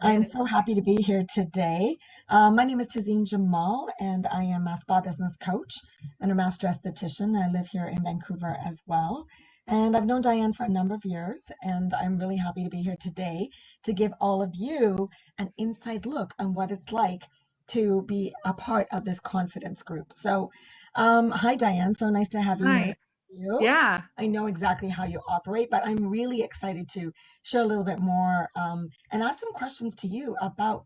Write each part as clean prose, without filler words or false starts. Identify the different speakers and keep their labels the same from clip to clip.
Speaker 1: I'm
Speaker 2: Right.
Speaker 1: so happy to be here today. My name is Tazeen Jamal, and I am a spa business coach and a master esthetician. I live here in Vancouver as well. And I've known Diane for a number of years, and I'm really happy to be here today to give all of you an inside look on what it's like to be a part of this confidence group. Hi, Diane. So nice to have you here.
Speaker 2: Hi. Yeah.
Speaker 1: I know exactly how you operate, but I'm really excited to share a little bit more and ask some questions to you about,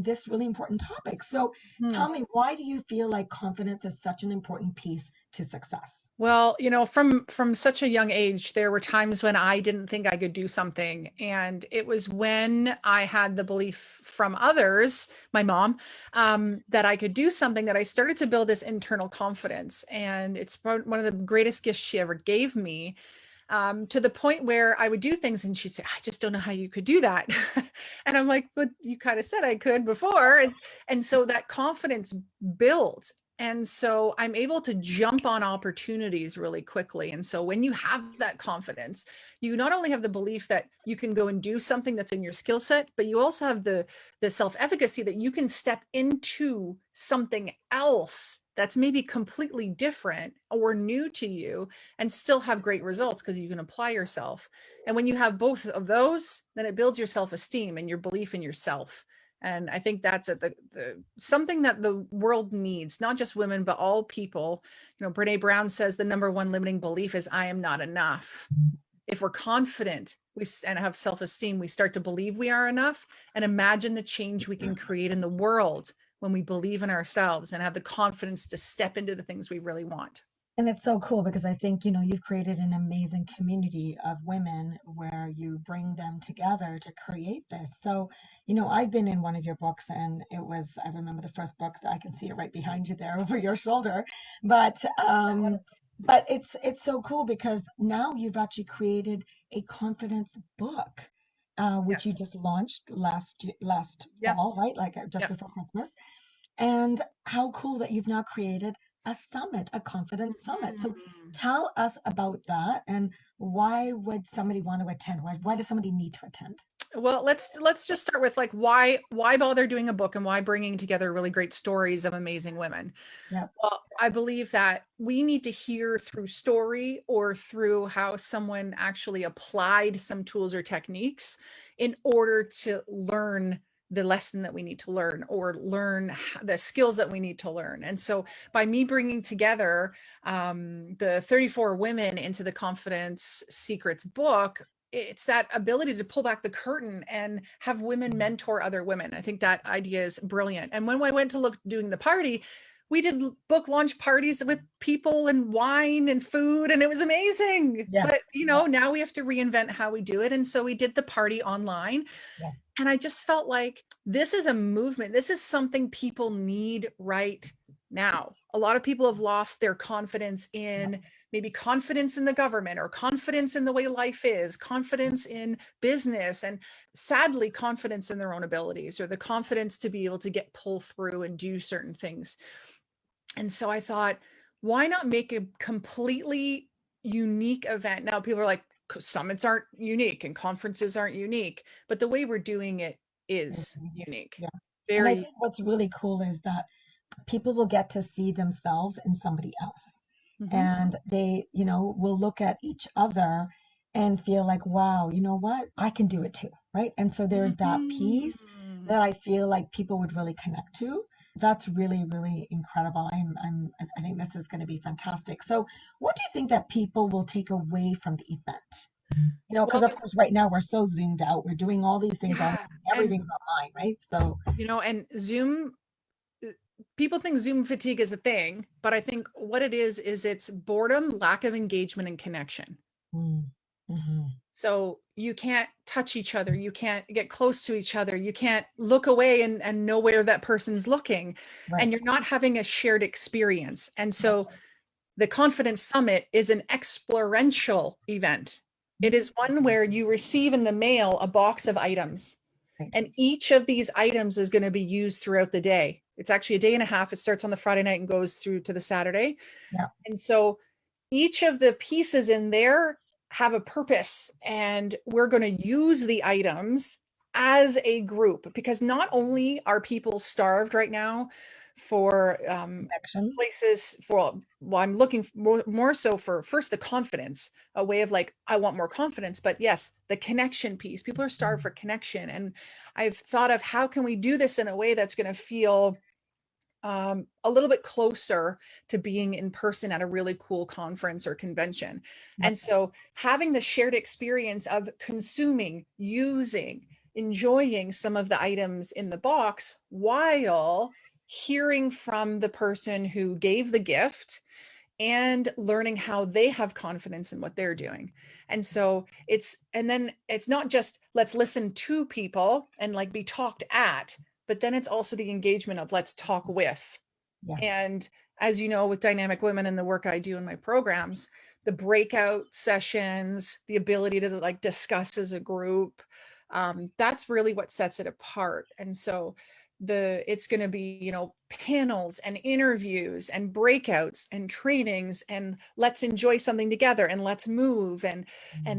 Speaker 1: this really important topic. So
Speaker 2: Hmm.
Speaker 1: tell me, why do you feel like confidence is such an important piece to success?
Speaker 2: Well, from such a young age, there were times when I didn't think I could do something, and it was when I had the belief from others, my mom, that I could do something that I started to build this internal confidence, and it's one of the greatest gifts she ever gave me. To the point where I would do things and she'd say, I just don't know how you could do that. And I'm like, but you kind of said I could before. And so that confidence builds. And so I'm able to jump on opportunities really quickly. And so when you have that confidence, you not only have the belief that you can go and do something that's in your skill set, but you also have the self-efficacy that you can step into something else that's maybe completely different or new to you and still have great results because you can apply yourself. And when you have both of those, then it builds your self-esteem and your belief in yourself. And I think that's at the something that the world needs, not just women, but all people. Brene Brown says the number one limiting belief is I am not enough. If we're confident and have self-esteem, we start to believe we are enough and imagine the change we can create in the world when we believe in ourselves and have the confidence to step into the things we really want.
Speaker 1: And it's so cool because I think, you've created an amazing community of women where you bring them together to create this. So, I've been in one of your books and I remember the first book that I can see it right behind you there over your shoulder. But but it's so cool because now you've actually created a confidence book, which you
Speaker 2: Yes.
Speaker 1: just launched last
Speaker 2: Yep.
Speaker 1: fall, right? Like just
Speaker 2: Yep.
Speaker 1: before Christmas. And how cool that you've now created a summit, a confidence summit. So
Speaker 2: Mhm.
Speaker 1: tell us about that and why would somebody want to attend? Why does somebody need to attend?
Speaker 2: Well, let's just start with like why bother doing a book and why bringing together really great stories of amazing women.
Speaker 1: Yes.
Speaker 2: Well, I believe that we need to hear through story or through how someone actually applied some tools or techniques in order to learn the lesson that we need to learn or learn the skills that we need to learn. And so by me bringing together the 34 women into the Confidence Secrets book, it's that ability to pull back the curtain and have women mentor other women. I think that idea is brilliant. And when I went to look doing the party, we did book launch parties with people and wine and food, and it was amazing.
Speaker 1: Yes.
Speaker 2: But
Speaker 1: Yeah.
Speaker 2: now we have to reinvent how we do it. And so we did the party online.
Speaker 1: Yes.
Speaker 2: And I just felt like this is a movement. This is something people need right now. A lot of people have lost their confidence
Speaker 1: Yeah.
Speaker 2: in maybe confidence in the government or confidence in the way life is, confidence in business, and sadly, confidence in their own abilities or the confidence to be able to get pull through and do certain things. And so I thought, why not make a completely unique event? Now, people are like, summits aren't unique and conferences aren't unique, but the way we're doing it is
Speaker 1: Mhm.
Speaker 2: unique.
Speaker 1: Yeah. And I
Speaker 2: Very,
Speaker 1: think what's really cool is that people will get to see themselves in somebody else.
Speaker 2: mhm,
Speaker 1: And they, will look at each other and feel like, wow, you know what? I can do it too, right? And so there's that piece
Speaker 2: mhm.
Speaker 1: that I feel like people would really connect to. That's really, really incredible. I think this is going to be fantastic. So, what do you think that people will take away from the event? Because
Speaker 2: Well,
Speaker 1: of course, right now we're so zoomed out. We're doing all these things on
Speaker 2: yeah. And,
Speaker 1: everything's online, right? So,
Speaker 2: and Zoom, uh, people think Zoom fatigue is a thing, but I think what it is it's boredom, lack of engagement, and connection.
Speaker 1: mm, mhm,
Speaker 2: So you can't touch each other. You can't get close to each other. You can't look away and know where that person's looking.
Speaker 1: right.
Speaker 2: And you're not having a shared experience. And so the Confidence Summit is an experiential event. It is one where you receive in the mail a box of items.
Speaker 1: Right.
Speaker 2: And each of these items is going to be used throughout the day. It's actually a day and a half. It starts on the Friday night and goes through to the Saturday.
Speaker 1: Yeah.
Speaker 2: And so each of the pieces in there have a purpose, and we're going to use the items as a group, because not only are people starved right now for
Speaker 1: Connection.
Speaker 2: places for, well, I'm looking more so for first the confidence, a way of like, I want more confidence, but yes, the connection piece. People are starved for connection. And I've thought of how can we do this in a way that's going to feel a little bit closer to being in person at a really cool conference or convention. And so having the shared experience of consuming, using, enjoying some of the items in the box while hearing from the person who gave the gift and learning how they have confidence in what they're doing. And so and then it's not just let's listen to people and like be talked at, but then it's also the engagement of let's talk with.
Speaker 1: Yes.
Speaker 2: And as you know, with Dynamic Women and the work I do in my programs, the breakout sessions, the ability to like discuss as a group, that's really what sets it apart. And so it's going to be, you know, panels and interviews and breakouts and trainings and let's enjoy something together and let's move. And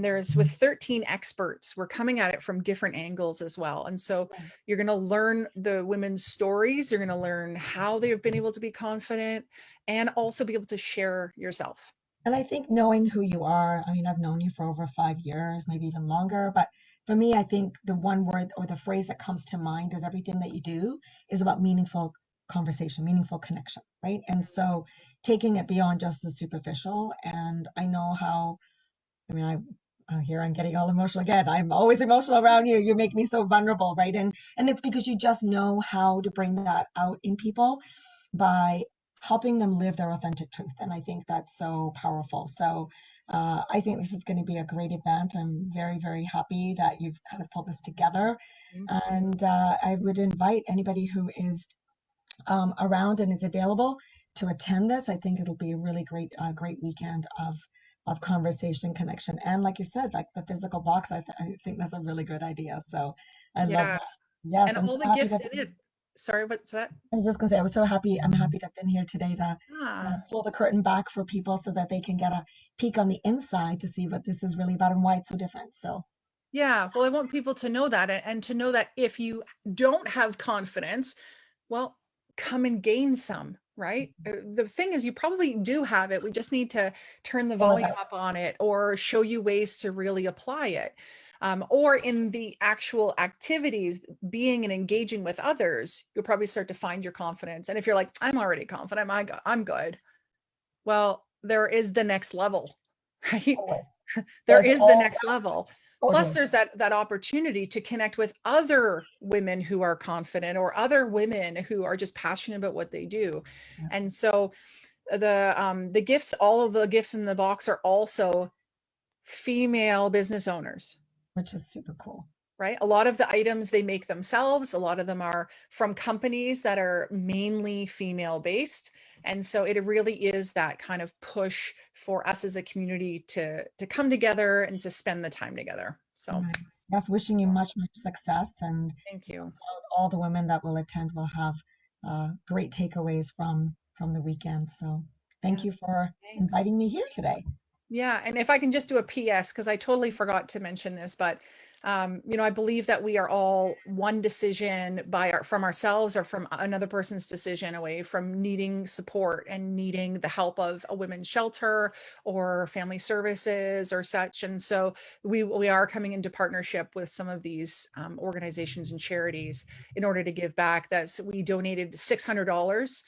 Speaker 2: there's with 13 experts, we're coming at it from different angles as well. And so you're going to learn the women's stories, you're going to learn how they've been able to be confident and also be able to share yourself.
Speaker 1: And I think knowing who you are, I mean, I've known you for over 5 years, maybe even longer, but for me, I think the one word or the phrase that comes to mind is everything that you do is about meaningful conversation, meaningful connection, right? And so taking it beyond just the superficial. And I know how, I mean, here I'm getting all emotional again. I'm always emotional around you. You make me so vulnerable, right? And it's because you just know how to bring that out in people by helping them live their authentic truth. And I think that's so powerful. So I think this is going to be a great event. I'm very, very happy that you've kind of pulled this together. And I would invite anybody who is around and is available to attend this. I think it'll be a really great weekend of conversation, connection, and like you said, like the physical box. I think that's a really good idea. So I love that. Yes,
Speaker 2: And
Speaker 1: I'm so
Speaker 2: all the
Speaker 1: happy
Speaker 2: gifts
Speaker 1: to.
Speaker 2: in it. Sorry, what's that?
Speaker 1: I was just gonna say I was so happy. I'm happy to have been here today to
Speaker 2: Ah,
Speaker 1: pull the curtain back for people so that they can get a peek on the inside to see what this is really about and why it's so different. So
Speaker 2: yeah. Well, I want people to know that and to know that if you don't have confidence, well, come and gain some, right? The thing is, you probably do have it. We just need to turn the
Speaker 1: all of
Speaker 2: volume
Speaker 1: that.
Speaker 2: up on it or show you ways to really apply it. Or in the actual activities, being and engaging with others, you'll probably start to find your confidence. And if you're like, I'm already confident, I'm good. Well, there is the next level, right?
Speaker 1: Always.
Speaker 2: There
Speaker 1: There's
Speaker 2: is the
Speaker 1: all
Speaker 2: next level. Plus
Speaker 1: totally.
Speaker 2: there's that opportunity to connect with other women who are confident or other women who are just passionate about what they do.
Speaker 1: Yeah,
Speaker 2: And so the gifts, all of the gifts in the box are also female business owners,
Speaker 1: which is super cool.
Speaker 2: right? A lot of the items they make themselves, a lot of them are from companies that are mainly female based. And so it really is that kind of push for us as a community to come together and to spend the time together.
Speaker 1: All
Speaker 2: So
Speaker 1: right. Yes, wishing you much success, and
Speaker 2: thank you.
Speaker 1: all the women that will attend will have great takeaways from the weekend. So thank
Speaker 2: Yeah,
Speaker 1: you for
Speaker 2: thanks.
Speaker 1: inviting me here today.
Speaker 2: Yeah, and if I can just do a PS, because I totally forgot to mention this, but you know, I believe that we are all one decision from ourselves or from another person's decision away from needing support and needing the help of a women's shelter or family services or such. And so we are coming into partnership with some of these organizations and charities in order to give back. We donated $600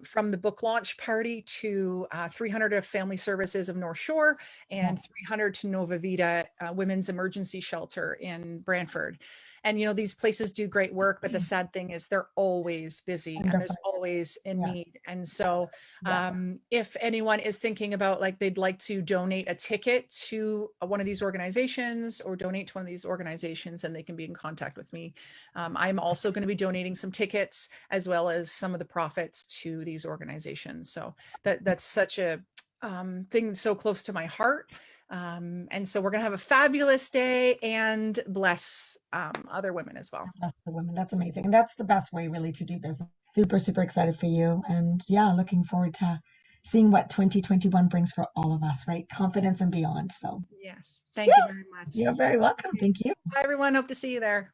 Speaker 2: from the book launch party to 300 of Family Services of North Shore and
Speaker 1: Yes,
Speaker 2: 300 to Nova Vita Women's Emergency Shelter in Brantford. And, you know, these places do great work, but the sad thing is they're always busy and there's
Speaker 1: 100%.
Speaker 2: always a need.
Speaker 1: Yes,
Speaker 2: And so
Speaker 1: yeah,
Speaker 2: if anyone is thinking about like they'd like to donate a ticket to one of these organizations or donate to one of these organizations, then they can be in contact with me. I'm also going to be donating some tickets as well as some of the profits to these organizations. So that's such a thing so close to my heart. And so we're going to have a fabulous day and bless other women as well.
Speaker 1: that's the women. That's amazing. And that's the best way really to do business. Super, super excited for you. And yeah, looking forward to seeing what 2021 brings for all of us, right? Confidence and beyond. So
Speaker 2: Yes. Thank you
Speaker 1: yes,
Speaker 2: very much.
Speaker 1: you're very welcome. Thank you.
Speaker 2: Bye, everyone. Hope to see you there.